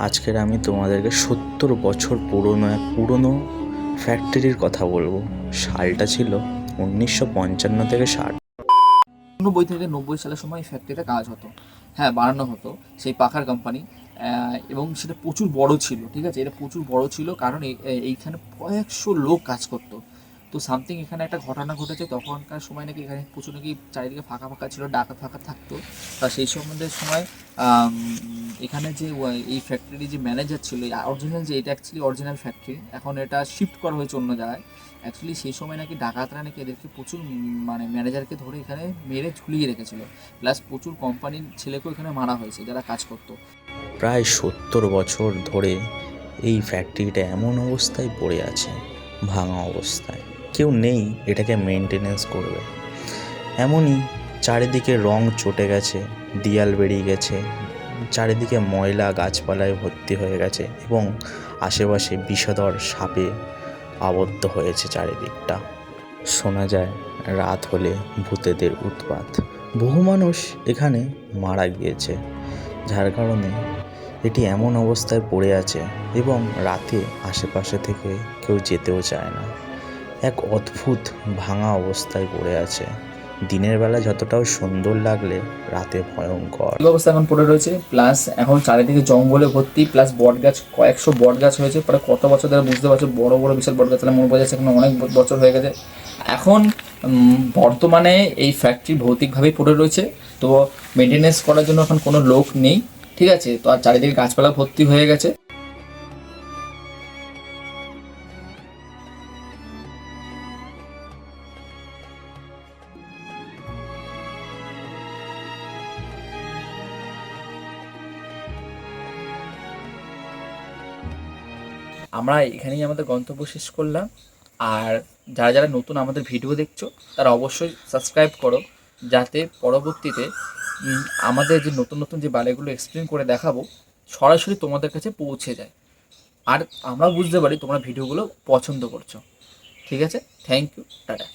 আজকের আমি তোমাদেরকে ৭০ বছর পুরনো ফ্যাক্টরির কথা বলবো। সালটা ছিল 1955 থেকে 60। 90 থেকে 90 সালের সময় এই ফ্যাক্টরিতে কাজ হতো। হ্যাঁ, বানানো হতো সেই পাখার কোম্পানি। এবং সেটা প্রচুর বড় ছিল, ঠিক আছে? এটা প্রচুর বড় ছিল কারণ এইখানে কয়েকশো লোক কাজ করতো। তো সামথিং এখানে একটা ঘটনা ঘটেছে, তখনকার সময় নাকি এখানে প্রচুর নাকি চারিদিকে ফাঁকা ফাঁকা ছিল, ডাকাত ফাঁকা থাকতো। তা সেই সম্বন্ধে সময় আম, এখানে যে এই ফ্যাক্টরি যে ম্যানেজার ছিল, অরিজিনাল যে এটা অ্যাকচুয়ালি অরিজিনাল ফ্যাক্টরি, এখন এটা শিফট করা হয়েছে অন্য জায়গায়। অ্যাকচুয়ালি সেই সময় নাকি ডাকাতরা নাকি এদেরকে প্রচুর মানে ম্যানেজারকে ধরে এখানে মেরে ঝুলিয়ে রেখেছিল। প্লাস প্রচুর কোম্পানির ছেলেকেও এখানে মারা হয়েছে যারা কাজ করতো। প্রায় ৭০ বছর ধরে এই ফ্যাক্টরিটা এমন অবস্থায় পড়ে আছে, ভাঙা অবস্থায়। কেউ নেই এটাকে মেনটেনেন্স করবে। এমনই চারিদিকে রং চটে গেছে, দেয়াল বেরিয়ে গেছে, চারিদিকে ময়লা গাছপালায় ভর্তি হয়ে গেছে এবং আশেপাশে বিষধর সাপে আবদ্ধ হয়েছে চারিদিকটা। শোনা যায় রাত হলে ভূতেদের উৎপাত। বহু মানুষ এখানে মারা গিয়েছে, যার কারণে এটি এমন অবস্থায় পড়ে আছে এবং রাতে আশেপাশে থেকে কেউ যেতেও চায় না। এক অদ্ভুত ভাঙা অবস্থায় পড়ে আছে। দিনের বেলা যতটাও সুন্দর লাগলে রাতে ভয়ঙ্কর। এই অবস্থা এখন পড়ে রয়েছে, প্লাস এখন চারিদিকে জঙ্গলে ভর্তি, প্লাস বট গাছ, কয়েকশো বট গাছ হয়েছে প্রায়। কত বছর ধরে বুঝতে পারছো, বড় বড় বিশাল বট গাছ, তাহলে মনে বোঝা যাচ্ছে এখন অনেক বছর হয়ে গেছে। এখন বর্তমানে এই ফ্যাক্টরি ভৌতিকভাবেই পড়ে রয়েছে। তো মেনটেনেন্স করার জন্য এখন কোনো লোক নেই, ঠিক আছে? তো আর চারিদিকে গাছপালা ভর্তি হয়ে গেছে। আমরা এখানেই আমাদের গন্তব্য শেষ করলাম। আর যারা যারা নতুন আমাদের ভিডিও দেখছো, তারা অবশ্যই সাবস্ক্রাইব করো, যাতে পরবর্তীতে আমাদের যে নতুন নতুন যে বালেগুলো এক্সপ্লেন করে দেখাবো সরাসরি তোমাদের কাছে পৌঁছে যায়। আর আমরা বুঝতে পারি তোমরা ভিডিওগুলো পছন্দ করছো। ঠিক আছে, থ্যাংক ইউ, টাটা।